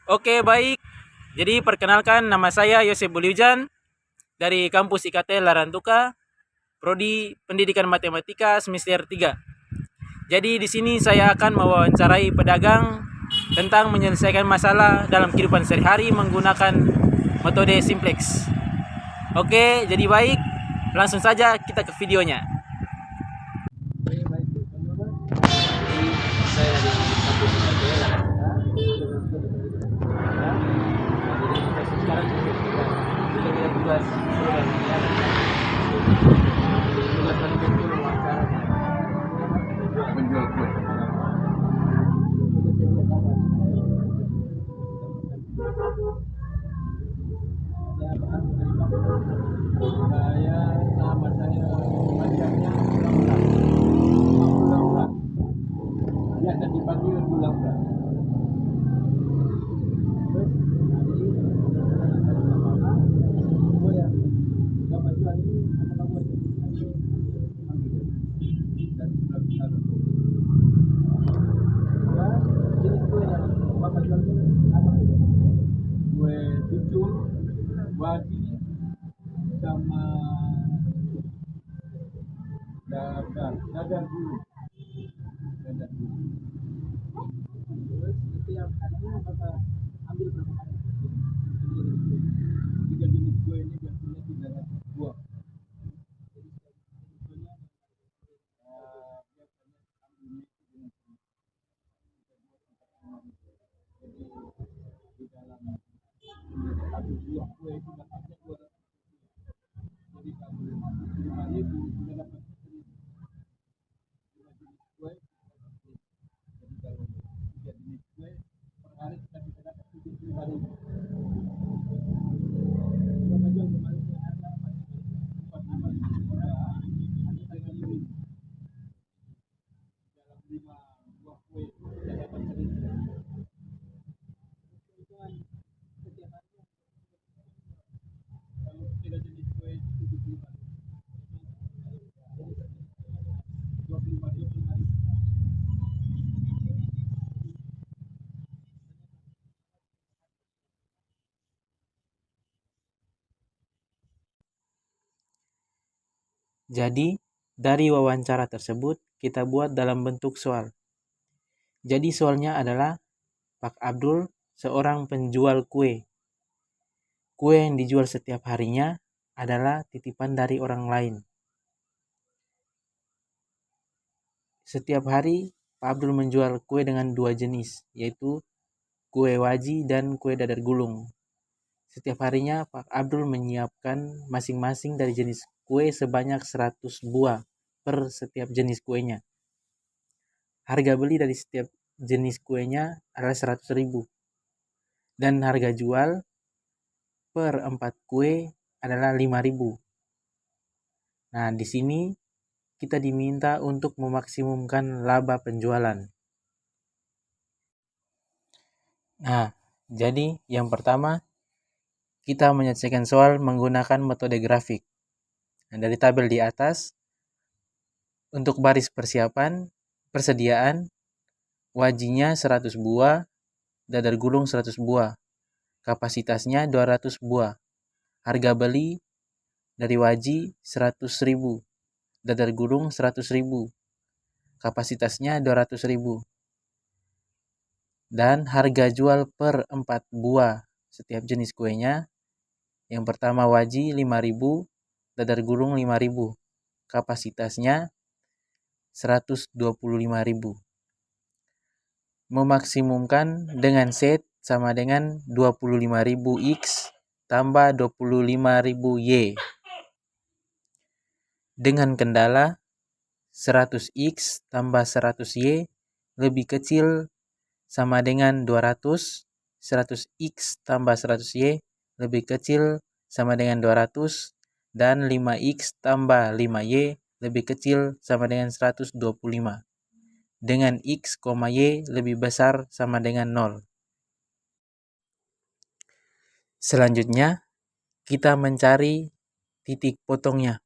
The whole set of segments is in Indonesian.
Oke, baik. Jadi perkenalkan, nama saya Yosef Buliujan dari kampus IKT Larantuka, prodi Pendidikan Matematika semester 3. Jadi di sini saya akan mewawancarai pedagang tentang menyelesaikan masalah dalam kehidupan sehari-hari menggunakan metode simplex. Oke, jadi baik. Langsung saja kita ke videonya. Saya dari kampus IKT Larantuka. Sekarang kita tugas menjual kue. Nama saya panjangnya Laura. Biasa dipanggil Laura. Kue cucur, wadi, sama dadar dulu. Terus itu yang adanya bapak ambil berapa kali? Tiga jenis kue ini biasanya 300 buah. Di dalam satu buah kue itu dapatnya 200. Jadi kalau 5.000 sudah dapat 5 jenis kue. Jadi kalau 3 jenis kue per hari kita bisa dapat 75.000. Berapa jual kemarin yang harga 45.000 dalam 5 buah kue itu kita dapat 1.000. Setiap hari kalau 3 jenis kue itu 75. 25. Jadi, dari wawancara tersebut, kita buat dalam bentuk soal. Jadi soalnya adalah, Pak Abdul, seorang penjual kue. Kue yang dijual setiap harinya adalah titipan dari orang lain. Setiap hari, Pak Abdul menjual kue dengan 2 jenis, yaitu kue waji dan kue dadar gulung. Setiap harinya, Pak Abdul menyiapkan masing-masing dari jenis kue sebanyak 100 buah per setiap jenis kuenya. Harga beli dari setiap jenis kuenya adalah 100.000. Dan harga jual per 4 kue adalah 5.000. Nah, di sini kita diminta untuk memaksimumkan laba penjualan. Nah, jadi yang pertama kita menyelesaikan soal menggunakan metode grafik. Nah, dari tabel di atas, untuk baris persediaan, wajinya 100 buah, dadar gulung 100 buah, kapasitasnya 200 buah. Harga beli dari waji 100.000, dadar gulung 100.000, kapasitasnya 200.000. Dan harga jual per 4 buah setiap jenis kuenya, yang pertama waji 5.000, dadar gulung 5.000, kapasitasnya 125.000. Memaksimumkan dengan set sama dengan 25.000 X tambah 25.000 Y. Dengan kendala 100 X tambah 100 Y lebih kecil sama dengan 200, 100 X tambah 100 Y lebih kecil sama dengan 200, dan 5X tambah 5Y lebih kecil sama dengan 125. Dengan X, Y lebih besar sama dengan 0. Selanjutnya, kita mencari titik potongnya.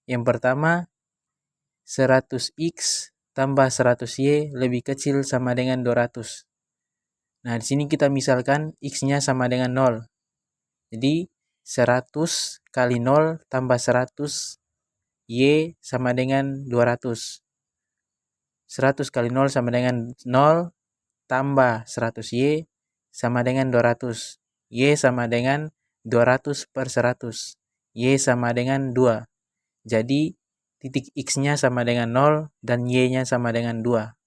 Yang pertama, 100X tambah 100Y lebih kecil sama dengan 200. Nah, di sini kita misalkan X-nya sama dengan 0. Jadi 100 kali 0 tambah 100, Y sama dengan 200. 100 kali 0 sama dengan 0 tambah 100 Y sama dengan 200. Y sama dengan 200 per 100. Y sama dengan 2. Jadi titik X-nya sama dengan 0 dan Y-nya sama dengan 2.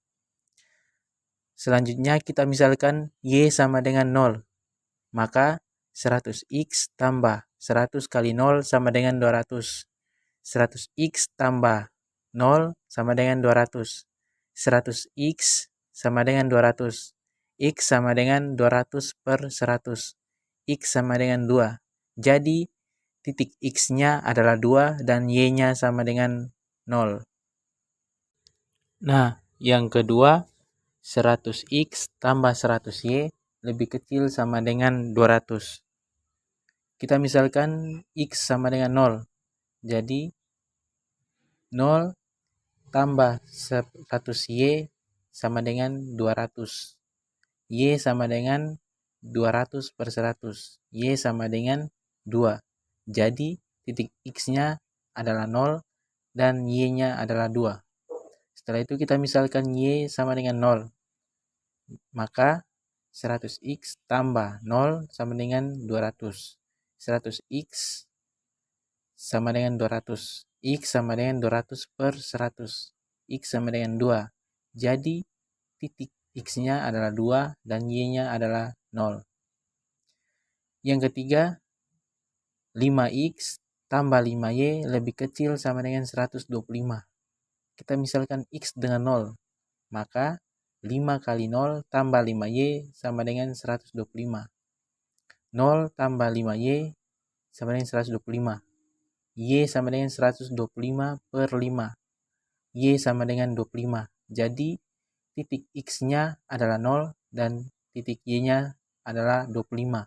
Selanjutnya kita misalkan Y sama dengan 0. Maka 100X tambah 100 kali 0 sama dengan 200. 100X tambah 0 sama dengan 200. 100X sama dengan 200. X sama dengan 200 per 100. X sama dengan 2. Jadi titik X-nya adalah 2 dan Y-nya sama dengan 0. Nah, yang kedua, 100X tambah 100Y lebih kecil sama dengan 200. Kita misalkan X sama dengan 0. Jadi 0 tambah 100Y sama dengan 200. Y sama dengan 200 per 100. Y sama dengan 2. Jadi titik X-nya adalah 0 dan Y-nya adalah 2. Setelah itu kita misalkan Y sama dengan 0. Maka 100X tambah 0 sama dengan 200. 100X sama dengan 200. X sama dengan 200 per 100. X sama dengan 2. Jadi titik X-nya adalah 2 dan Y-nya adalah 0. Yang ketiga, 5X tambah 5Y lebih kecil sama dengan 125. Kita misalkan X dengan 0. Maka 5 kali 0 tambah 5Y sama dengan 125. 0 tambah 5Y sama dengan 125. Y sama dengan 125 per 5. Y sama dengan 25. Jadi titik X-nya adalah 0 dan titik Y-nya adalah 25.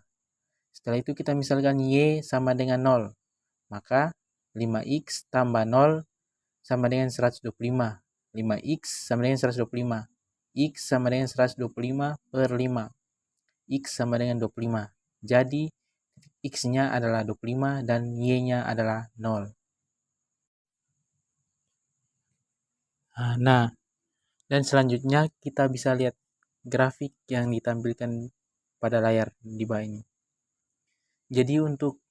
Setelah itu kita misalkan Y sama dengan 0. Maka 5X tambah 0 sama dengan 125. 5X sama dengan 125. X sama dengan 125 per 5. X sama dengan 25. Jadi X-nya adalah 25 dan Y-nya adalah 0. Nah, dan selanjutnya kita bisa lihat grafik yang ditampilkan pada layar di bawah ini. Jadi untuk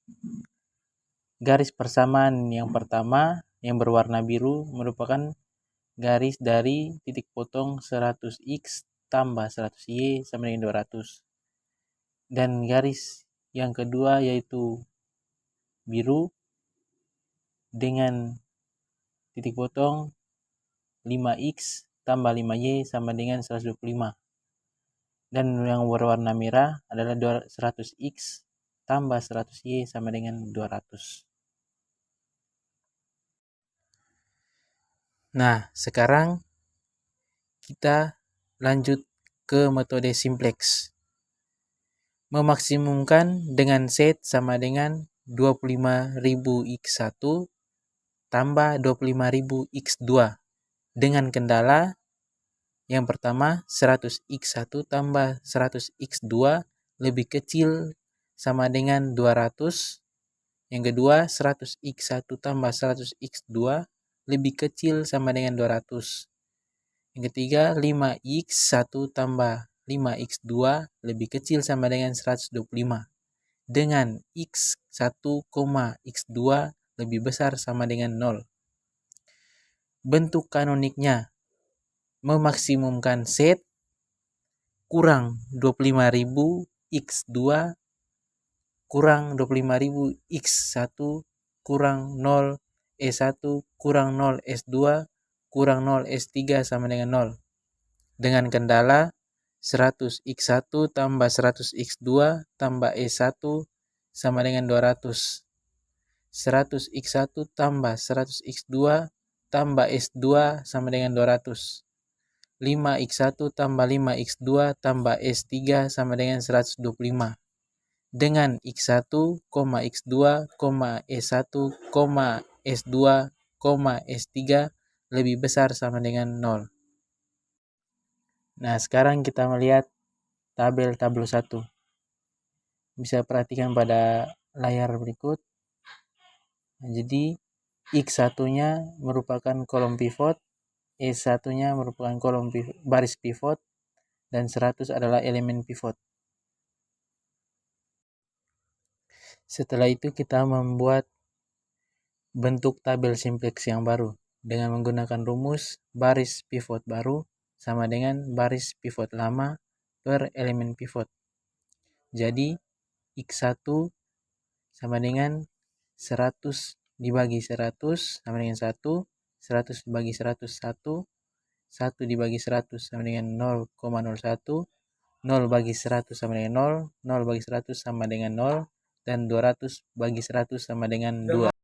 garis persamaan yang pertama yang berwarna biru merupakan garis dari titik potong 100X tambah 100Y sama dengan 200. Dan garis yang kedua yaitu biru dengan titik potong 5X tambah 5Y sama dengan 125. Dan yang berwarna merah adalah 100X tambah 100Y sama dengan 200. Nah, sekarang kita lanjut ke metode simplex. Memaksimumkan dengan set sama dengan 25.000x1 tambah 25.000x2 dengan kendala yang pertama 100x1 tambah 100x2 lebih kecil sama dengan 200. Yang kedua 100x1 tambah 100x2 lebih kecil sama dengan 200. Yang ketiga 5x1 tambah 5x2 lebih kecil sama dengan 125. Dengan x1, x2 lebih besar sama dengan 0. Bentuk kanoniknya memaksimumkan set kurang 25.000 x2 kurang 25.000 x1 kurang 0 S1 kurang 0 S2 kurang 0 S3 sama dengan 0. Dengan kendala 100x1 tambah 100x2 tambah S1 sama dengan 200. 100x1 tambah 100x2 tambah S2 sama dengan 200. 5x1 tambah 5x2 tambah S3 sama dengan 125. Dengan x1, x2, S1, S2, S3 lebih besar sama dengan 0. Nah, sekarang kita melihat tabel 1. Bisa perhatikan pada layar berikut. Nah, jadi X1-nya merupakan kolom pivot, S1-nya merupakan kolom baris pivot, dan 100 adalah elemen pivot. Setelah itu kita membuat bentuk tabel simplex yang baru dengan menggunakan rumus baris pivot baru sama dengan baris pivot lama per elemen pivot. Jadi X1 sama dengan 100 dibagi 100 sama dengan 1, 100 dibagi 100 1, 1 dibagi 100 sama dengan 0,01, 0 bagi 100 sama dengan 0, 0 bagi 100 sama dengan 0, dan 200 bagi 100 sama dengan 2.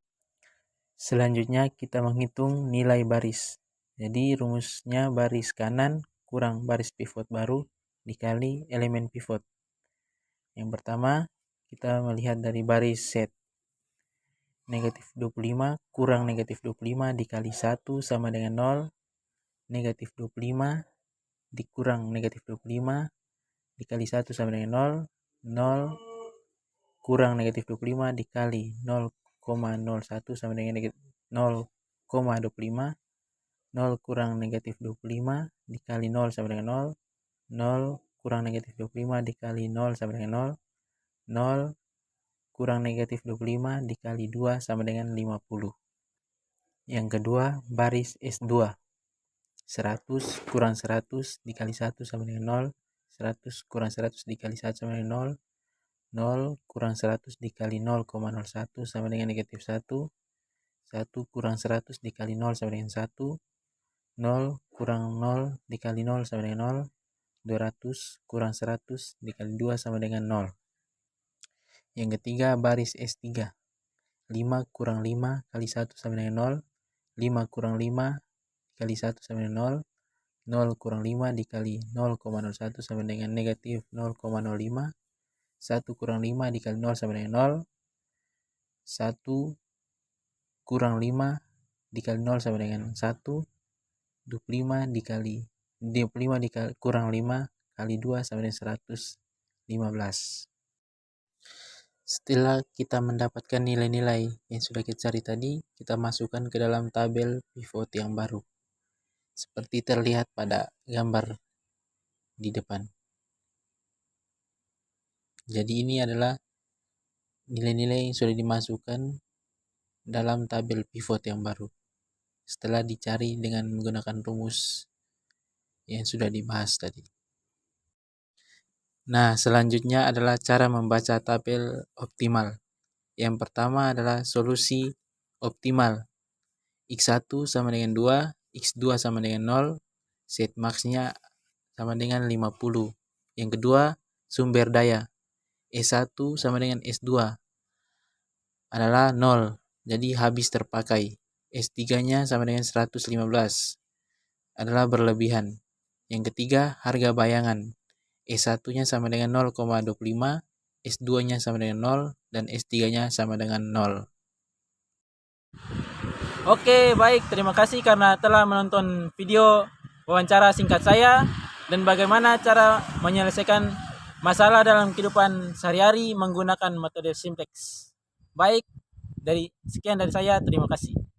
Selanjutnya kita menghitung nilai baris. Jadi rumusnya baris kanan kurang baris pivot baru dikali elemen pivot. Yang pertama kita melihat dari baris set. Negatif 25 kurang negatif 25 dikali 1 sama dengan 0. Negatif 25 dikurang negatif 25 dikali 1 sama dengan 0. 0 kurang negatif 25 dikali 0,01 sama dengan 0,25. 0 kurang negatif 25 dikali 0 sama dengan 0. 0 kurang negatif 25 dikali 0 sama dengan 0. 0 kurang negatif 25 dikali 2 sama dengan 50. Yang kedua, baris S2. 100 kurang 100 dikali 1 sama dengan 0. 100 kurang 100 dikali 1 sama dengan 0. 0 kurang 100 dikali 0,01 sama dengan negatif 1. 1 kurang 100 dikali 0 sama dengan 1. 0 kurang 0 dikali 0 sama dengan 0. 200 kurang 100 dikali 2 sama dengan 0. Yang ketiga, baris S3. 5 kurang 5 kali 1 sama dengan 0. 5 kurang 5 dikali 1 sama dengan 0. 0 kurang 5 dikali 0,01 sama dengan negatif 0,05. 1 kurang 5 dikali 0 sama dengan 0. 1 kurang 5 dikali 0 sama dengan 1. 25 dikali kurang 5 kali 2 sama dengan 115. Setelah kita mendapatkan nilai-nilai yang sudah kita cari tadi, kita masukkan ke dalam tabel pivot yang baru. Seperti terlihat pada gambar di depan. Jadi ini adalah nilai-nilai yang sudah dimasukkan dalam tabel pivot yang baru. Setelah dicari dengan menggunakan rumus yang sudah dibahas tadi. Nah, selanjutnya adalah cara membaca tabel optimal. Yang pertama adalah solusi optimal. X1 sama dengan 2, X2 sama dengan 0, set max-nya sama dengan 50. Yang kedua, sumber daya. S1 sama dengan S2 adalah 0, jadi habis terpakai. S3-nya sama dengan 115, adalah berlebihan. Yang ketiga, harga bayangan. S1-nya sama dengan 0,25, S2-nya sama dengan 0, dan S3-nya sama dengan 0. Oke, baik. Terima kasih karena telah menonton video wawancara singkat saya dan bagaimana cara menyelesaikan masalah dalam kehidupan sehari-hari menggunakan metode simplex. Baik, sekian dari saya. Terima kasih.